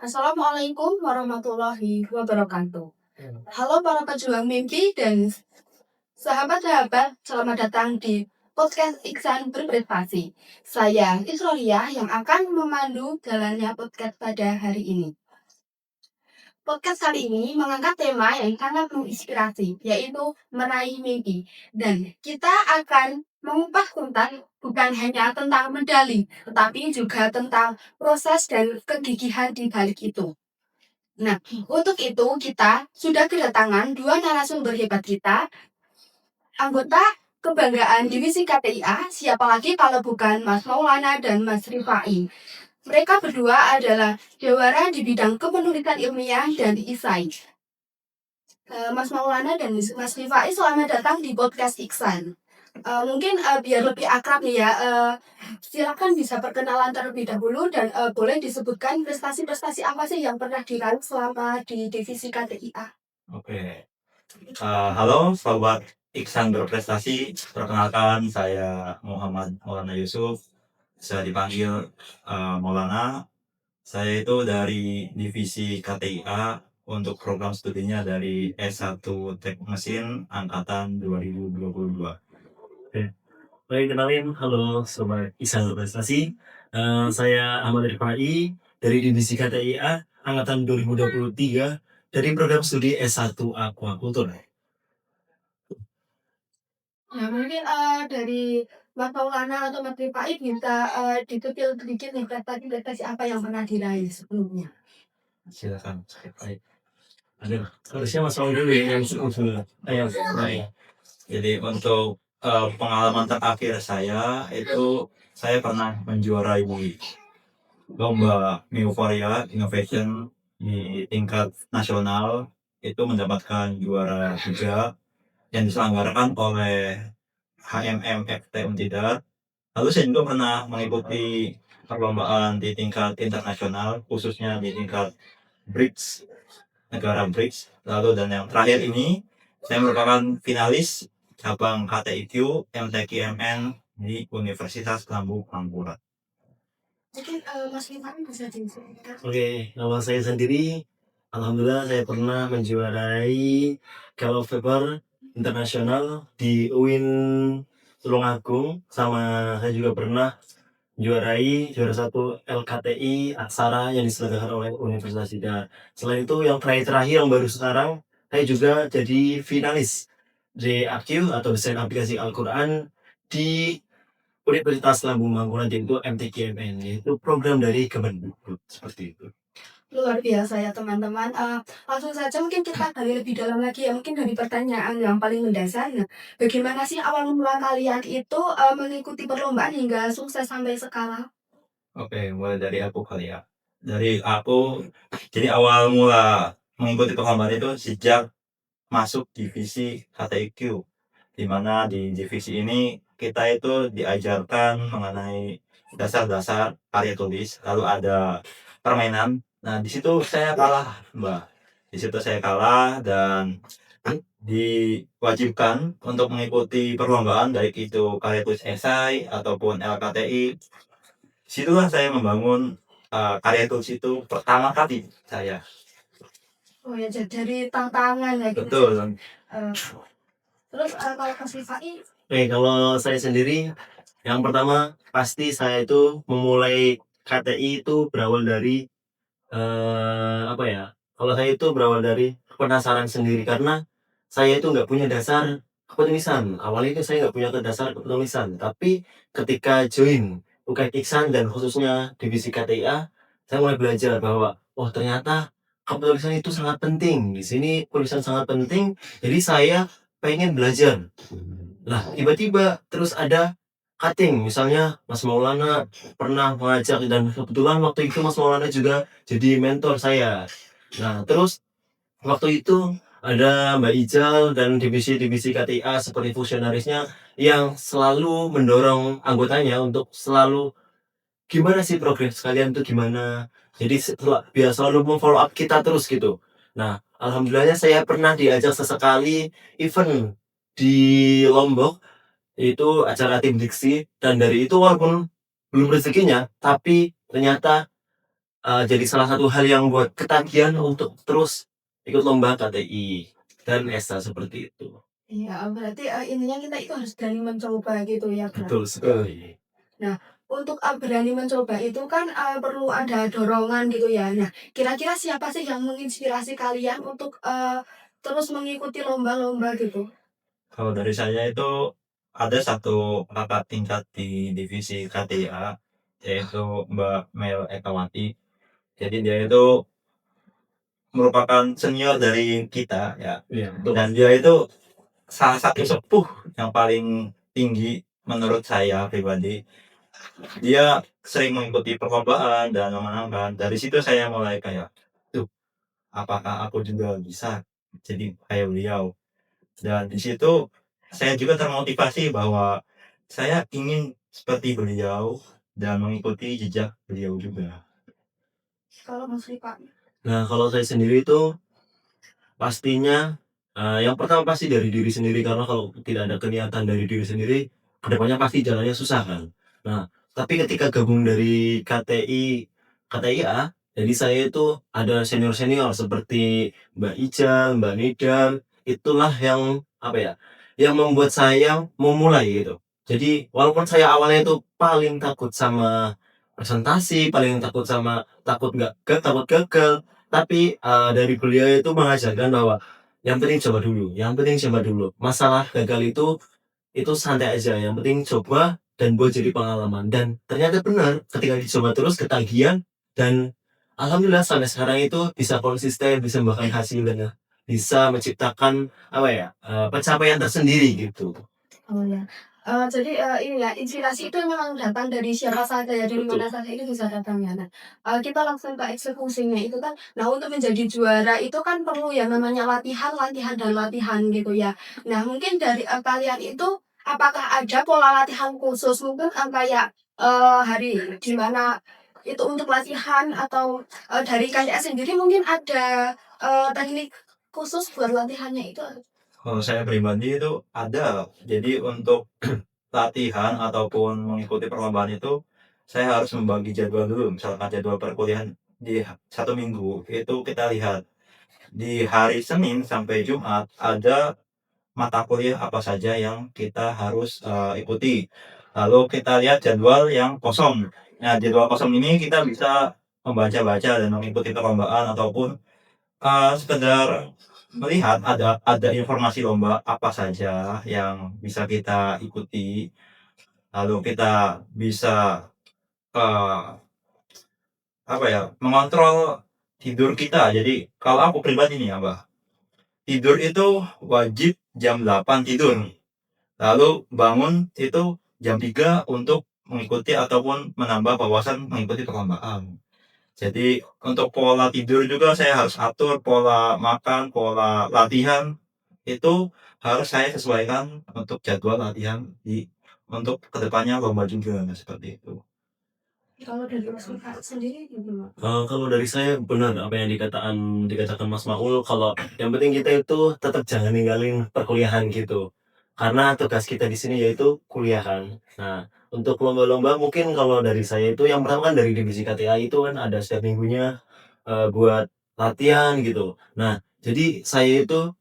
Assalamualaikum warahmatullahi wabarakatuh. Halo para pejuang mimpi dan sahabat-sahabat, selamat datang di podcast Iksan Berprestasi. Saya Isroria yang akan memandu jalannya podcast pada hari ini. Podcast kali ini mengangkat tema yang sangat menginspirasi, yaitu meraih mimpi. Dan kita akan mengupas tuntas bukan hanya tentang medali, tetapi juga tentang proses dan kegigihan di balik itu. Nah, untuk itu kita sudah kedatangan dua narasumber hebat kita, anggota kebanggaan divisi KTIA, siapa lagi kalau bukan Mas Maulana dan Mas Rifai. Mereka berdua adalah jawara di bidang kepenulisan ilmiah dan isai. Mas Maulana dan Mas Rifai, selamat datang di podcast Iksan. Mungkin biar lebih akrab nih ya, silakan bisa perkenalan terlebih dahulu dan boleh disebutkan prestasi-prestasi apa sih yang pernah diraih selama di divisi KTIA. Oke. Halo sobat Iksan Berprestasi, perkenalkan saya Muhammad Maulana Yusuf, saya dipanggil Maulana. Saya itu dari divisi KTIA untuk program studinya dari S1 Teknik Mesin angkatan 2022. Oke, baik, kenalin, halo sobat Iksan Berprestasi. Saya Ahmad Rifai dari divisi KTIA angkatan 2023 dari program studi S1 Aquaculture. Ya mungkin dari Mas Maulana atau Mas Rifai bisa detail sedikit nih prestasi-prestasi apa yang pernah diraih sebelumnya. Silakan. Baik. Aduh, harusnya Mas Maul dulu yang usul. Ayo, baik. Jadi untuk pengalaman terakhir saya itu saya pernah menjuarai lomba Euforia Innovation di tingkat nasional, itu mendapatkan juara 3 yang diselenggarakan oleh HMMFT Untidar. Lalu saya juga pernah mengikuti perlombaan di tingkat internasional, khususnya di tingkat BRICS, negara BRICS. Lalu dan yang terakhir ini, saya merupakan finalis cabang KTIQ MTQMN di Universitas Lambung Mangkurat. Mungkin Mas Rifai bisa diceritakan. Oke, kalau saya sendiri, alhamdulillah saya pernah menjuarai Gala Paper internasional di UIN Tulungagung, sama saya juga pernah juarai juara 1 LKTI Aksara yang diselenggarakan oleh Universitas Tidar. Selain itu yang terakhir yang baru sekarang, saya juga jadi finalis DAQ atau desain aplikasi Al-Quran di Universitas Lambung Mangkurat, yaitu MTQMN, yaitu program dari Kemendikbud, seperti itu. Luar biasa ya teman-teman. Langsung saja mungkin kita gali lebih dalam lagi ya, mungkin dari pertanyaan yang paling mendasar. Nah, bagaimana sih awal mula kalian itu mengikuti perlombaan hingga sukses sampai sekarang? Oke, mulai dari aku kali ya. Dari aku, jadi awal mula mengikuti perlombaan itu sejak masuk divisi KTIQ, di mana di divisi ini kita itu diajarkan mengenai dasar-dasar karya tulis, lalu ada permainan. Nah, di situ saya kalah, Mbak. Di situ saya kalah dan diwajibkan untuk mengikuti perlombaan, baik itu karya tulis esai ataupun LKTI. Situlah saya membangun karya tulis itu pertama kali saya. Oh ya, dari tantangan ya gitu. Betul. Terus kalau Mas Rifai, Oke, kalau saya sendiri, yang pertama pasti saya itu memulai KTI itu berawal dari apa ya? Kalau saya itu berawal dari penasaran sendiri, karena saya itu nggak punya dasar kepenulisan. Awalnya itu saya nggak punya dasar kepenulisan, tapi ketika join UKM Iksan dan khususnya divisi KTIA, saya mulai belajar bahwa oh ternyata kepenulisan itu sangat penting. Di sini penulisan sangat penting, jadi saya pengen belajar. Lah, tiba-tiba terus ada cutting, misalnya Mas Maulana pernah mengajak, dan kebetulan waktu itu Mas Maulana juga jadi mentor saya. Nah, terus waktu itu ada Mbak Ijal dan divisi-divisi KTA seperti fusionarisnya yang selalu mendorong anggotanya untuk selalu gimana sih progres kalian tuh gimana. Jadi biar selalu memfollow up kita terus gitu. Nah, alhamdulillahnya saya pernah diajak sesekali event di Lombok, itu acara tim diksi, dan dari itu walaupun belum rezekinya, tapi ternyata jadi salah satu hal yang buat ketagihan untuk terus ikut lomba KTI dan ESA seperti itu. Iya, berarti, intinya kita itu harus berani mencoba gitu ya, Kak? Betul sekali. Nah, untuk, berani mencoba itu kan, perlu ada dorongan gitu ya. Nah, kira-kira siapa sih yang menginspirasi kalian untuk, terus mengikuti lomba-lomba gitu? Kalau dari saya itu ada satu kakak tingkat di divisi KTIA, yaitu Mbak Mel Ekawati. Jadi dia itu merupakan senior dari kita ya, Iya, betul. dan dia itu salah satu sepuh yang paling tinggi menurut saya pribadi. Dia sering mengikuti perlombaan dan memenangkan. Dari situ saya mulai kayak, tuh, apakah aku juga bisa jadi kayak beliau? Dan di situ saya juga termotivasi bahwa saya ingin seperti beliau dan mengikuti jejak beliau juga. Kalau Mas Rifa? Nah, kalau saya sendiri itu pastinya, yang pertama pasti dari diri sendiri, karena kalau tidak ada niatan dari diri sendiri, kedepannya pasti jalannya susah kan. Nah, tapi ketika gabung dari KTIA, jadi saya itu ada senior-senior seperti Mbak Ija, Mbak Nida, itulah yang, apa ya, yang membuat saya memulai gitu. Jadi walaupun saya awalnya itu paling takut sama presentasi, paling takut gagal, tapi, dari beliau itu mengajarkan bahwa yang penting coba dulu. Masalah gagal itu santai aja, yang penting coba dan buat jadi pengalaman. Dan ternyata benar, ketika dicoba terus ketagihan, dan alhamdulillah sampai sekarang itu bisa konsisten, bisa membuahkan hasil, dan bisa menciptakan, apa ya, pencapaian tersendiri gitu. Oh ya. Jadi, ini ya, inspirasi itu memang datang dari siapa saja ya, dari Betul. mana saja itu bisa datang ya. Nah, kita langsung ke eksekusinya itu kan, nah untuk menjadi juara itu kan perlu yang namanya latihan, latihan, dan latihan gitu ya. Nah mungkin dari, kalian itu, apakah ada pola latihan khusus? Mungkin, kayak, hari di mana itu untuk latihan atau, dari KCS sendiri mungkin ada, teknik khusus buat latihannya itu? Kalau saya pribadi itu ada. Jadi untuk latihan ataupun mengikuti perlombaan itu, saya harus membagi jadwal dulu. Misalkan jadwal perkuliahan di satu minggu, itu kita lihat di hari Senin sampai Jumat ada mata kuliah apa saja yang kita harus ikuti. Lalu kita lihat jadwal yang kosong. Nah, jadwal kosong ini kita bisa membaca-baca dan mengikuti perlombaan ataupun sekedar melihat ada informasi lomba apa saja yang bisa kita ikuti. Lalu kita bisa eh, apa ya, mengontrol tidur kita. Jadi kalau aku pribadi nih, Abah, tidur itu wajib jam 8 tidur. Lalu bangun itu jam 3 untuk mengikuti ataupun menambah wawasan mengikuti perlombaan. Jadi untuk pola tidur juga saya harus atur, pola makan, pola latihan itu harus saya sesuaikan untuk jadwal latihan untuk kedepannya lomba juga, seperti itu. Kalau dari Mas Rifa sendiri gimana? Kalau dari saya benar apa yang dikatakan Mas Maul, kalau yang penting kita itu tetap jangan ninggalin perkuliahan gitu. Karena tugas kita di sini yaitu kuliah kan. Nah, untuk lomba-lomba mungkin kalau dari saya itu yang pertama kan dari divisi KTA itu kan ada setiap minggunya, buat latihan gitu. Nah, jadi saya itu,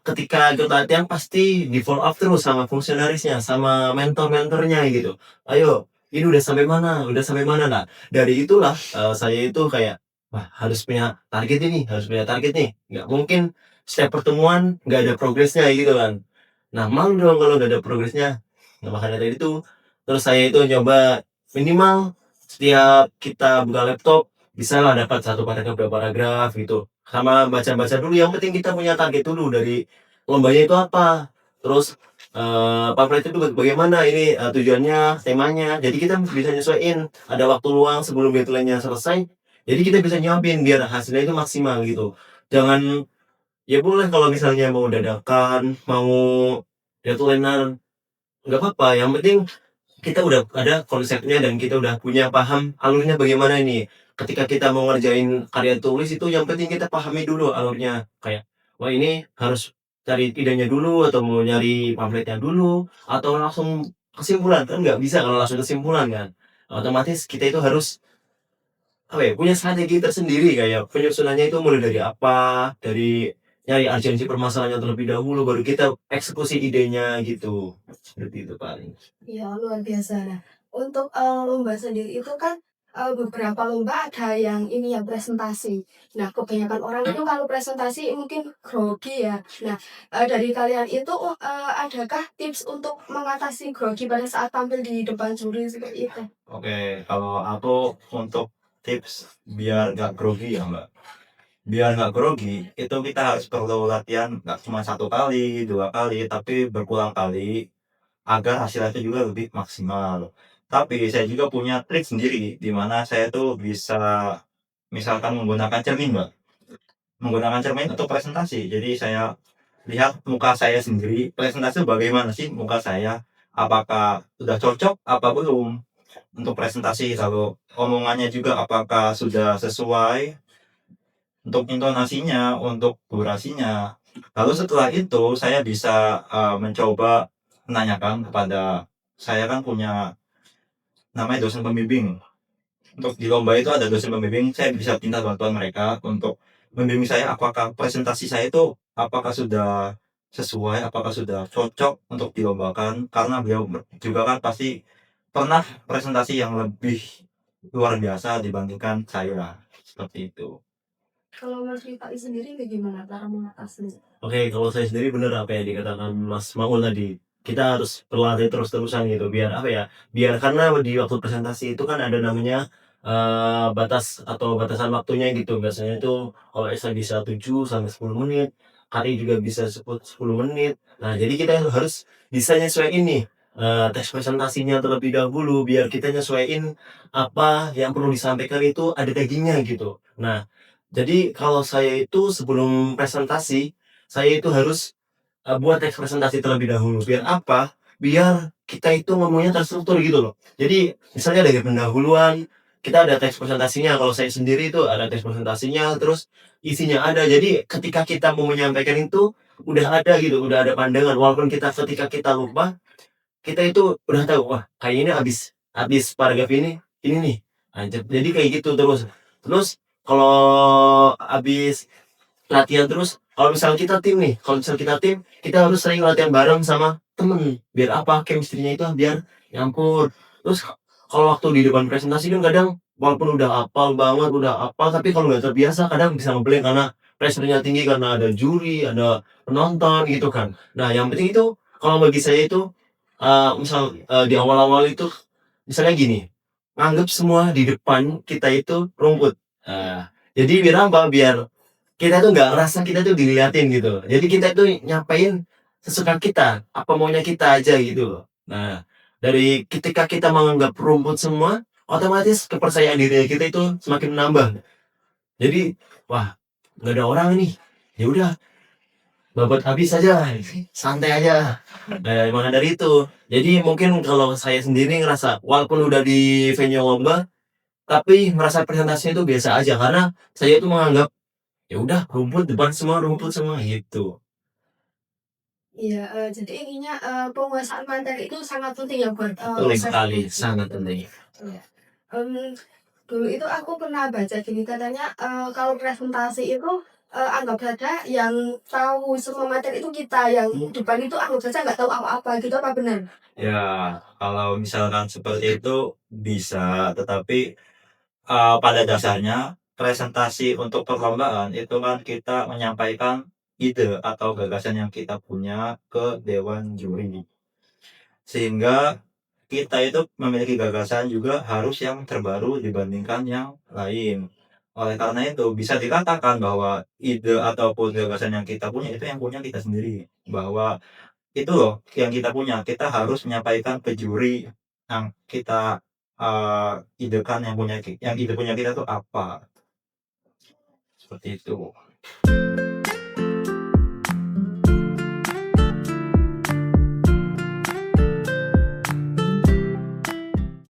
ketika ikut latihan pasti di-follow up terus sama fungsionarisnya, sama mentor-mentornya gitu. "Ayo, ini udah sampai mana? Udah sampai mana?" Nah, dari itulah, saya itu kayak, wah harus punya target ini, harus punya target nih. Nggak mungkin setiap pertemuan nggak ada progresnya gitu kan. Nah, malu dong kalau nggak ada progresnya. Nah, makanya dari itu, terus saya itu nyoba minimal setiap kita buka laptop, bisalah dapat satu paragraf, 2 paragraf gitu. Sama baca-baca dulu, yang penting kita punya target dulu dari lombanya itu apa. Terus, pamflet itu bagaimana ini, tujuannya, temanya. Jadi kita bisa nyesuaiin, ada waktu luang sebelum deadline-nya selesai, jadi kita bisa nyiapin biar hasilnya itu maksimal gitu. Jangan, ya boleh kalau misalnya mau dadakan, mau deadline-an, nggak apa-apa, yang penting kita udah ada konsepnya dan kita udah punya paham alurnya bagaimana ini. Ketika kita mau ngerjain karya tulis itu yang penting kita pahami dulu alurnya. Kayak, wah ini harus cari idenya dulu atau mau nyari pamfletnya dulu atau langsung kesimpulan, kan nggak bisa kalau langsung kesimpulan kan. Otomatis kita itu harus apa ya, punya strategi tersendiri kayak penyusunannya itu mulai dari apa, dari nyari urgensi permasalahannya terlebih dahulu, baru kita eksekusi idenya gitu. Seperti itu paling. Iya, luar biasa. Nah, untuk, lomba sendiri itu kan, beberapa lomba ada yang ini ya, presentasi. Nah, kebanyakan orang itu kalau presentasi mungkin grogi ya. Nah, dari kalian itu, adakah tips untuk mengatasi grogi pada saat tampil di depan juri seperti itu? Oke, kalau aku untuk tips biar nggak grogi ya Mbak. Biar nggak grogi, itu kita harus perlu latihan nggak cuma 1 kali, 2 kali, tapi berulang kali agar hasilnya itu juga lebih maksimal. Tapi saya juga punya trik sendiri di mana saya tuh bisa misalkan menggunakan cermin, Mbak. Menggunakan cermin untuk presentasi. Jadi saya lihat muka saya sendiri, presentasi bagaimana sih muka saya, apakah sudah cocok apa belum untuk presentasi, lalu omongannya juga apakah sudah sesuai untuk intonasinya, untuk durasinya. Lalu setelah itu saya bisa, mencoba menanyakan kepada saya kan punya namanya dosen pembimbing. Untuk di lomba itu ada dosen pembimbing, saya bisa minta bantuan mereka untuk membimbing saya apakah presentasi saya itu apakah sudah sesuai, apakah sudah cocok untuk dilombakan. Karena beliau juga kan pasti pernah presentasi yang lebih luar biasa dibandingkan saya, seperti itu. Kalau Mas Rifai sendiri bagaimana cara mengatasinya? Oke, kalau saya sendiri bener apa yang dikatakan Mas Maul tadi. Kita harus berlatih terus-terusan gitu biar apa ya? Biar karena di waktu presentasi itu kan ada namanya batas atau batasan waktunya gitu. Biasanya itu kalau essay bisa 7 sampai 10 menit, hari juga bisa 10 menit. Nah, jadi kita harus bisa nyesuaiin nih teks presentasinya terlebih dahulu biar kita nyesuaiin apa yang perlu disampaikan itu ada dagingnya gitu. Nah, jadi kalau saya itu sebelum presentasi saya itu harus, buat teks presentasi terlebih dahulu. Biar apa? Biar kita itu ngomongnya terstruktur gitu loh. Jadi misalnya dari pendahuluan, kita ada teks presentasinya, kalau saya sendiri itu ada teks presentasinya, terus isinya ada. Jadi ketika kita mau menyampaikan itu, udah ada gitu, udah ada pandangan. Walaupun ketika kita lupa, kita itu udah tahu, wah kayaknya ini habis paragraf ini nih. Nah, jadi kayak gitu terus. Terus kalau habis latihan terus, kalau misal kita tim, kita harus sering latihan bareng sama temen. Biar apa? Chemistry-nya itu biar nyampur. Terus kalau waktu di depan presentasi kan kadang walaupun udah hafal banget, udah hafal, tapi kalau nggak terbiasa kadang bisa nge karena pressure-nya tinggi karena ada juri, ada penonton gitu kan. Nah, yang penting itu kalau bagi saya itu misal di awal-awal itu misalnya gini, anggap semua di depan kita itu rumput. Jadi biar apa? Biar kita tuh nggak ngerasa kita tuh diliatin gitu. Jadi kita tuh nyampain sesuka kita, apa maunya kita aja gitu loh. Nah, dari ketika kita menganggap rumput semua, otomatis kepercayaan diri kita itu semakin menambah. Jadi, wah, nggak ada orang nih. Ya udah, babat habis aja, santai aja. Nah, maka dari itu. Jadi mungkin kalau saya sendiri ngerasa walaupun udah di venue lomba, tapi merasa presentasinya itu biasa aja karena saya itu menganggap ya udah rumput semua gitu. Iya, jadi intinya, penguasaan materi itu sangat penting ya buat, Penting proses sekali, skripsi. sangat penting. Iya. Mmm, Dulu itu aku pernah baca gini katanya, kalau presentasi itu, anggap saja yang tahu semua materi itu kita, yang depan itu anggap saja nggak tahu apa-apa gitu, apa benar? Ya, kalau misalkan seperti itu bisa, tetapi, pada dasarnya presentasi untuk perlombaan itu kan kita menyampaikan ide atau gagasan yang kita punya ke dewan juri. Sehingga kita itu memiliki gagasan juga harus yang terbaru dibandingkan yang lain. Oleh karena itu bisa dikatakan bahwa ide ataupun gagasan yang kita punya itu yang punya kita sendiri. Bahwa itu loh yang kita punya, kita harus menyampaikan ke juri yang kita, idekan yang ide punya kita tuh apa, seperti itu.